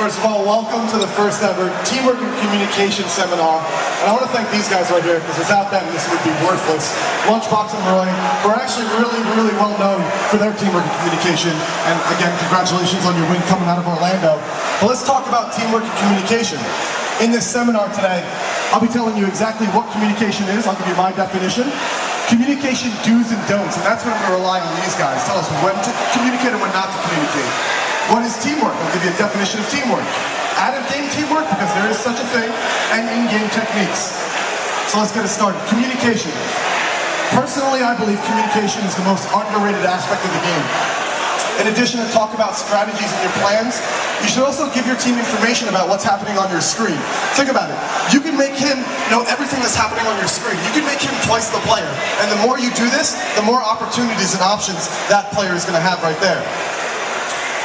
First of all, welcome to the first ever Teamwork and Communication Seminar. And I want to thank these guys right here, because without them, this would be worthless. Lunchbox and Roy were actually really well known for their teamwork and communication. And again, congratulations on your win coming out of Orlando. But let's talk about teamwork and communication. In this seminar today, I'll be telling you exactly what communication is. I'll give you my definition. Communication do's and don'ts, and that's what I'm going to rely on these guys. Tell us when to communicate and when not to communicate. What is teamwork? I'll give you a definition of teamwork. Out-of-game teamwork, because there is such a thing, and in-game techniques. So let's get it started. Communication. Personally, I believe communication is the most underrated aspect of the game. In addition to talk about strategies and your plans, you should also give your team information about what's happening on your screen. Think about it. You can make him know everything that's happening on your screen. You can make him twice the player. And the more you do this, the more opportunities and options that player is going to have right there.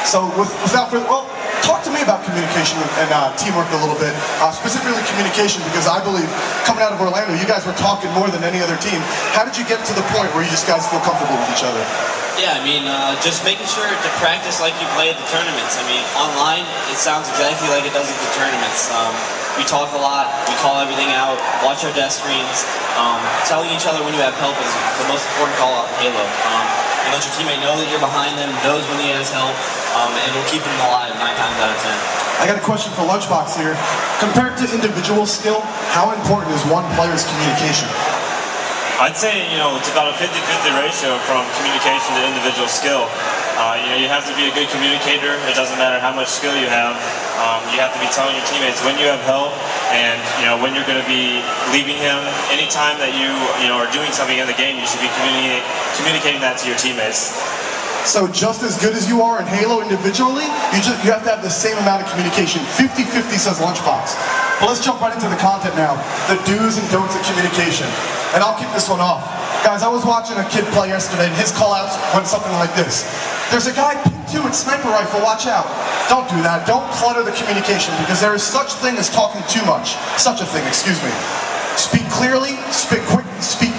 So without further, well, talk to me about communication and teamwork a little bit, specifically communication, because I believe coming out of Orlando, you guys were talking more than any other team. How did you get to the point where you just guys feel comfortable with each other? Yeah, I mean, just making sure to practice like you play at the tournaments. I mean, online, it sounds exactly like it does at the tournaments. We talk a lot, we call everything out, watch our desk screens. Telling each other when you have help is the most important call out in Halo. You let your teammate know that you're behind them, knows when he has help, and it'll keep them alive 9 times out of 10. I got a question for Lunchbox here. Compared to individual skill, how important is one player's communication? I'd say, it's about a 50-50 ratio from communication to individual skill. You have to be a good communicator. It doesn't matter how much skill you have. You have to be telling your teammates when you have help and, when you're going to be leaving him. Anytime that you are doing something in the game, you should be communicating that to your teammates. So just as good as you are in Halo individually, you have to have the same amount of communication. 50-50 says Lunchbox. But let's jump right into the content now. The do's and don'ts of communication. And I'll kick this one off. Guys, I was watching a kid play yesterday, and his call-outs went something like this. There's a guy pinned to with sniper rifle, watch out. Don't do that. Don't clutter the communication, because there is such thing as talking too much. Such a thing, excuse me. Speak clearly, speak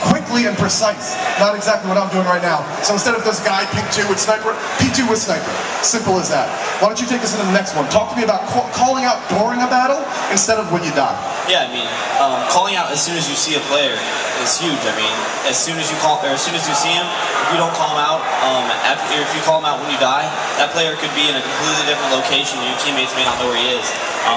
quickly and precise. Not exactly what I'm doing right now. So instead of this guy P2 with sniper, P2 with sniper. Simple as that. Why don't you take us into the next one? Talk to me about calling out during a battle instead of when you die. Yeah, I mean, calling out as soon as you see a player is huge. I mean, as soon as you see him, if you don't call him out, if you call him out when you die, that player could be in a completely different location and your teammates may not know where he is.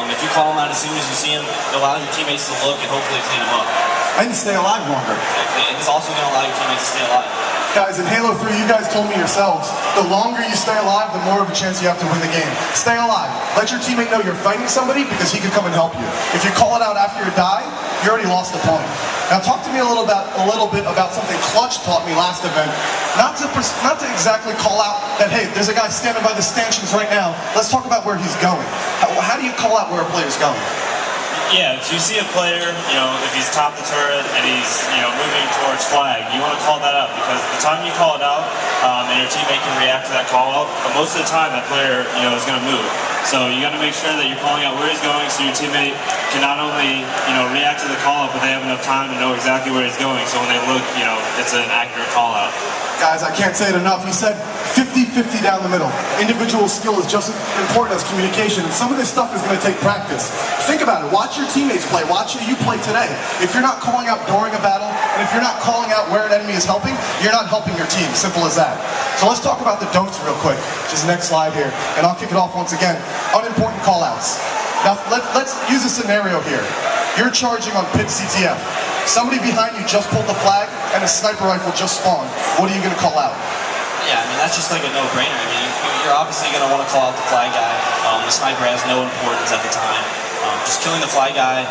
If you call him out as soon as you see him, it allows your teammates to look and hopefully clean him up. And stay alive longer. Exactly, and it's also going to allow your teammates to stay alive. Guys, in Halo 3, you guys told me yourselves, the longer you stay alive, the more of a chance you have to win the game. Stay alive. Let your teammate know you're fighting somebody because he can come and help you. If you call it out after you die, you already lost the point. Now talk to me a little bit about something Clutch taught me last event. Not to exactly call out that, hey, there's a guy standing by the stanchions right now. Let's talk about where he's going. How do you call out where a player's going? Yeah, if you see a player, if he's top the turret and he's, moving towards flag, you want to call that out, because the time you call it out, and your teammate can react to that call out, but most of the time that player, is going to move. So you got to make sure that you're calling out where he's going, so your teammate can not only, react to the call out, but they have enough time to know exactly where he's going. So when they look, it's an accurate call out. Guys, I can't say it enough. He said 50-50 down the middle. Individual skill is just as important as communication, and some of this stuff is going to take practice. Think about it. Watch your teammates play. Watch who you play today. If you're not calling out during a battle, and if you're not calling out where an enemy is helping, you're not helping your team. Simple as that. So let's talk about the don'ts real quick. Just next slide here, and I'll kick it off once again. Unimportant call-outs. Now, let's use a scenario here. You're charging on pit CTF. Somebody behind you just pulled the flag, and a sniper rifle just spawned. What are you going to call out? Yeah, I mean, that's just like a no-brainer. I mean, you're obviously going to want to call out the flag guy. The sniper has no importance at the time. Just killing the flag guy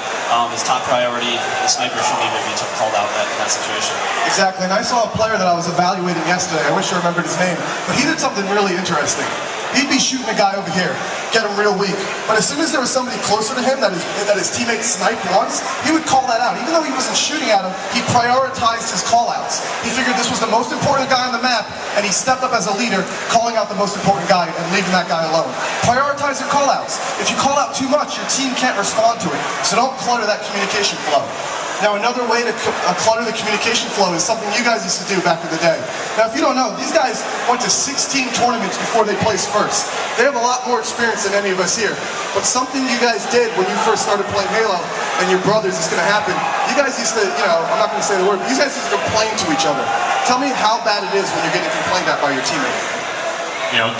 is top priority. The sniper shouldn't even be called out in that situation. Exactly, and I saw a player that I was evaluating yesterday. I wish I remembered his name, but he did something really interesting. He'd be shooting a guy over here, get him real weak. But as soon as there was somebody closer to him that his teammate sniped once, he would call that out. Even though he wasn't shooting at him, he prioritized his call-outs. He figured this was the most important guy on the map, and he stepped up as a leader, calling out the most important guy and leaving that guy alone. Prioritize your call-outs. If you call out too much, your team can't respond to it. So don't clutter that communication flow. Now another way to clutter the communication flow is something you guys used to do back in the day. Now if you don't know, these guys went to 16 tournaments before they placed first. They have a lot more experience than any of us here. But something you guys did when you first started playing Halo, and your brothers, is going to happen. You guys used to, I'm not going to say the word, but you guys used to complain to each other. Tell me how bad it is when you're getting complained at by your teammate.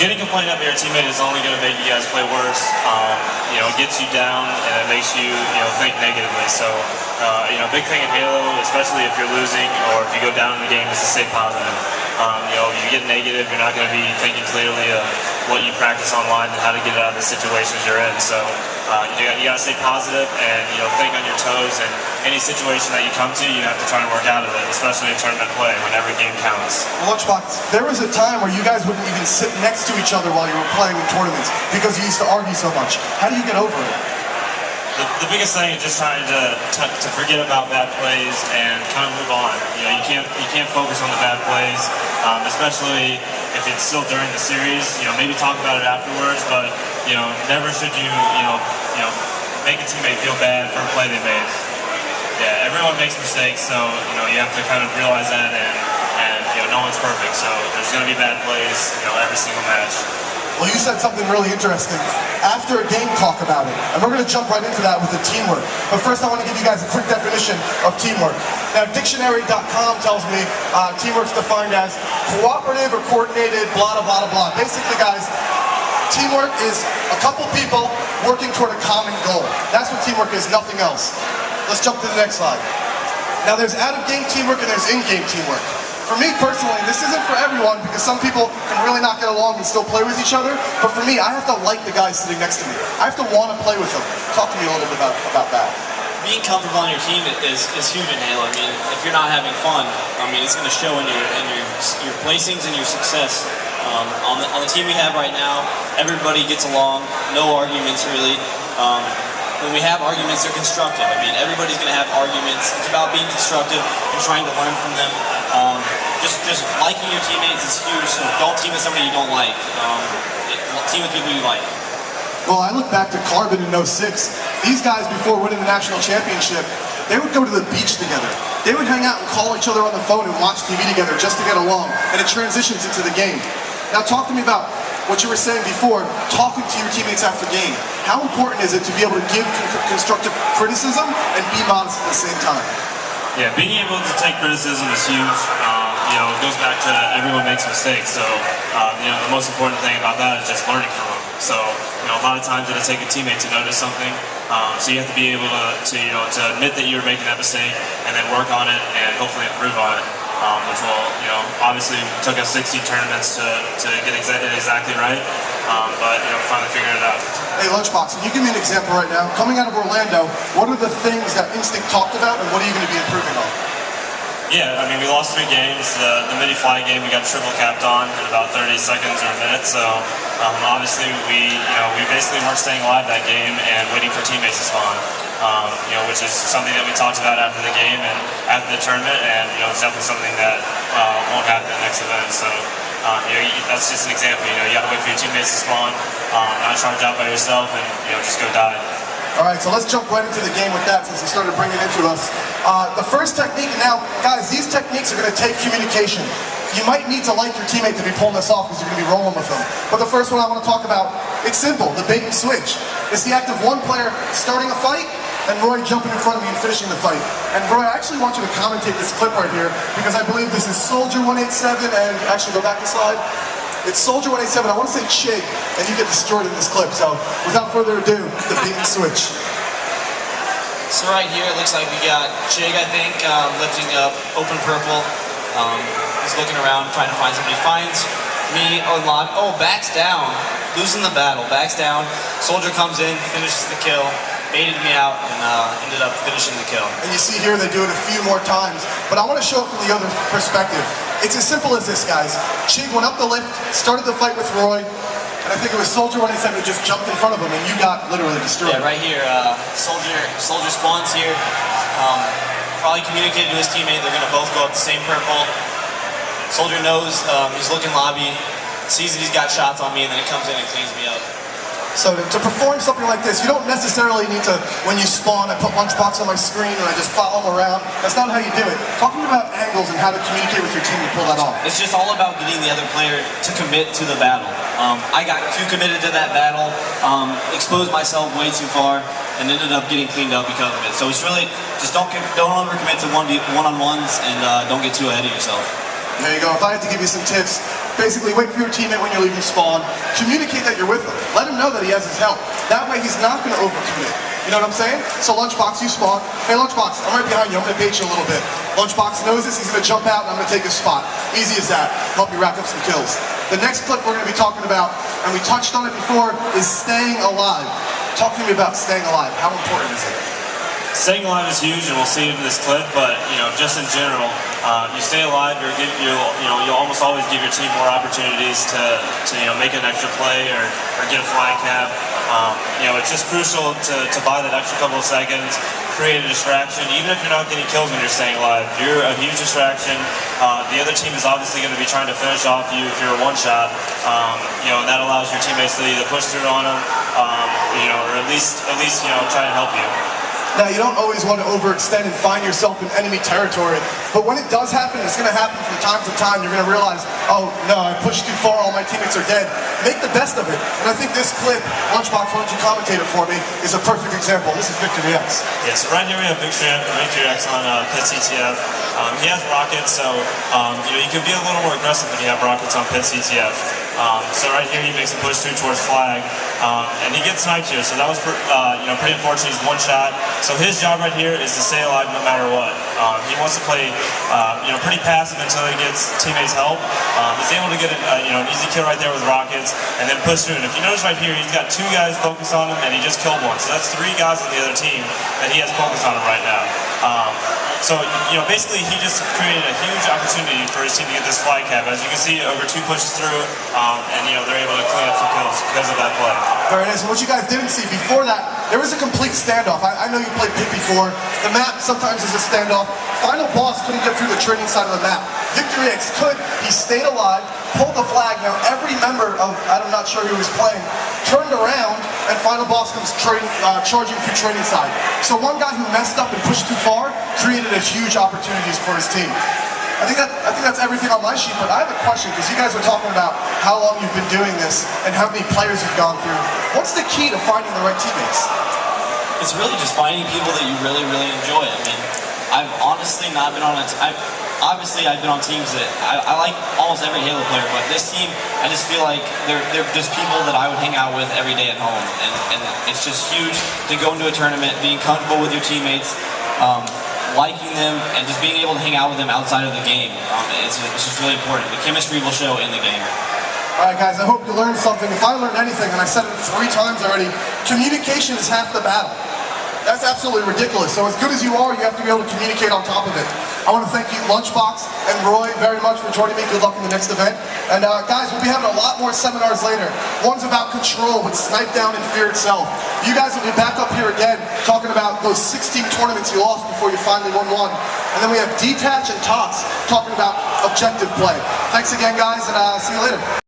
Getting complained at by your teammate is only going to make you guys play worse. It gets you down and it makes you, think negatively. So, big thing in Halo, especially if you're losing or if you go down in the game, is to stay positive. You get negative, you're not going to be thinking clearly of what you practice online and how to get out of the situations you're in. So, you got to stay positive and, think on your toes. And any situation that you come to, you have to try and work out of it, especially in tournament play when every game counts. Lunchbox, there was a time where you guys wouldn't even sit next to each other while you were playing in tournaments because you used to argue so much. How do you get over it? The biggest thing is just trying to forget about bad plays and kind of move on. You can't focus on the bad plays, especially if it's still during the series. Maybe talk about it afterwards, but never should you make a teammate feel bad for a play they made. Yeah, everyone makes mistakes, so you have to kind of realize that, and no one's perfect, so there's going to be bad plays every single match. Well, you said something really interesting. After a game, talk about it. And we're going to jump right into that with the teamwork. But first, I want to give you guys a quick definition of teamwork. Now, dictionary.com tells me teamwork's defined as cooperative or coordinated, blah, blah, blah, blah. Basically, guys, teamwork is a couple people working toward a common goal. That's what teamwork is, nothing else. Let's jump to the next slide. Now, there's out-of-game teamwork and there's in-game teamwork. For me personally, this isn't for everyone because some people can really not get along and still play with each other. But for me, I have to like the guy sitting next to me. I have to want to play with him. Talk to me a little bit about that. Being comfortable on your team is huge in Halo. I mean, if you're not having fun, it's going to show in your placings and your success. On the team we have right now, everybody gets along, no arguments really. When we have arguments, they're constructive. Everybody's going to have arguments. It's about being constructive and trying to learn from them. Just liking your teammates is huge, so don't team with somebody you don't like. Team with people you like. Well, I look back to Carbon in '06. These guys, before winning the national championship, they would go to the beach together. They would hang out and call each other on the phone and watch TV together just to get along, and it transitions into the game. Now talk to me about what you were saying before, talking to your teammates after game. How important is it to be able to give constructive criticism and be modest at the same time? Yeah, being able to take criticism is huge. It goes back to everyone makes mistakes. So, the most important thing about that is just learning from them. So, a lot of times it'll take a teammate to notice something. So you have to be able to admit that you're making that mistake and then work on it and hopefully improve on it. Which will, obviously took us 16 tournaments to get exactly right. But, finally figured it out. Hey, Lunchbox, can you give me an example right now? Coming out of Orlando, what are the things that Instinct talked about, and what are you going to be improving on? Yeah, we lost 3 games. The midi-fly game we got triple capped on in about 30 seconds or a minute. So obviously we basically weren't staying alive that game and waiting for teammates to spawn. Which is something that we talked about after the game and after the tournament, and it's definitely something that won't happen in the next event. So that's just an example. You got to wait for your teammates to spawn, not charge out by yourself, and just go die. All right, so let's jump right into the game with that since you started bringing it to us. The first technique, now, guys, these techniques are going to take communication. You might need to like your teammate to be pulling this off because you're going to be rolling with them. But the first one I want to talk about, it's simple, the bait and switch. It's the act of one player starting a fight and Roy jumping in front of me and finishing the fight. And Roy, I actually want you to commentate this clip right here because I believe this is Soldier 187 and actually go back a slide. It's Soldier 187, I want to say Chig, and you get destroyed in this clip. So without further ado, the bait and switch. So right here, it looks like we got Chig, I think, lifting up open purple. He's looking around, trying to find somebody. Finds me, backs down, losing the battle, backs down. Soldier comes in, finishes the kill, baited me out, and ended up finishing the kill. And you see here, they do it a few more times. But I want to show it from the other perspective. It's as simple as this, guys. Chig went up the lift, started the fight with Roy, and I think it was Soldier 187 who just jumped in front of him, and you got literally destroyed. Yeah, right here, Soldier spawns here. Probably communicated to his teammate, they're going to both go up the same purple. Soldier knows he's looking lobby, sees that he's got shots on me, and then he comes in and cleans me up. So to perform something like this, you don't necessarily need to, when you spawn, I put Lunchbox on my screen and I just follow them around. That's not how you do it. Talking about angles and how to communicate with your team to pull that off. It's just all about getting the other player to commit to the battle. I got too committed to that battle, exposed myself way too far, and ended up getting cleaned up because of it. So it's really just don't overcommit to one-on-ones and don't get too ahead of yourself. There you go. If I had to give you some tips, basically wait for your teammate when you're leaving spawn. Communicate that you're with him. Let him know that he has his help. That way he's not going to overcommit. You know what I'm saying? So Lunchbox, you spawn. Hey Lunchbox, I'm right behind you. I'm going to bait you a little bit. Lunchbox knows this. He's going to jump out and I'm going to take his spot. Easy as that. Help you rack up some kills. The next clip we're going to be talking about, and we touched on it before, is staying alive. Talk to me about staying alive. How important is it? Staying alive is huge, and we'll see it in this clip. But just in general, you stay alive, you'll almost always give your team more opportunities to make an extra play or get a flag cap. It's just crucial to buy that extra couple of seconds, create a distraction. Even if you're not getting kills when you're staying alive, you're a huge distraction. The other team is obviously going to be trying to finish off you if you're a one shot. And that allows your teammates to either push through on them, or at least try and help you. Now, you don't always want to overextend and find yourself in enemy territory, but when it does happen, it's going to happen from time to time. You're going to realize, oh no, I pushed too far, all my teammates are dead. Make the best of it. And I think this clip, Lunchbox, why don't you commentate it for me, is a perfect example. This is Victory X. Yeah, so right here we have Victory X on Pit CTF. He has rockets, so you can be a little more aggressive when you have rockets on Pit CTF. So right here he makes a push through towards flag, and he gets sniped here, so that was pretty unfortunate. He's one shot. So his job right here is to stay alive no matter what. He wants to play pretty passive until he gets teammates help. He's able to get an easy kill right there with rockets and then push through. And if you notice right here, he's got 2 guys focused on him and he just killed one. So that's 3 guys on the other team that he has focused on him right now. So basically he just created a huge opportunity for his team to get this flag cap. As you can see, over 2 pushes through, and they're able to clean up some kills because of that play. Very nice. And what you guys didn't see before that, there was a complete standoff. I know you played Pit before. The map sometimes is a standoff. Final boss couldn't get through the training side of the map. Victory X could. He stayed alive, pulled the flag. Now every member of, I'm not sure who was playing, turned around, and Final Boss comes charging through training side. So one guy who messed up and pushed too far created a huge opportunities for his team. I think that's everything on my sheet, but I have a question, because you guys were talking about how long you've been doing this and how many players you've gone through. What's the key to finding the right teammates? It's really just finding people that you really, really enjoy. I mean, I've honestly not been on Obviously, I've been on teams that I like almost every Halo player, but this team, I just feel like they're just people that I would hang out with every day at home, and it's just huge to go into a tournament, being comfortable with your teammates, liking them, and just being able to hang out with them outside of the game. It's just really important. The chemistry will show in the game. All right, guys, I hope you learned something. If I learned anything, and I said it 3 times already, communication is half the battle. That's absolutely ridiculous. So as good as you are, you have to be able to communicate on top of it. I want to thank you, Lunchbox and Roy, very much for joining me. Good luck in the next event. And guys, we'll be having a lot more seminars later. One's about control with Snipe Down and Fear itself. You guys will be back up here again talking about those 16 tournaments you lost before you finally won one. And then we have Detach and Tots talking about objective play. Thanks again, guys, and see you later.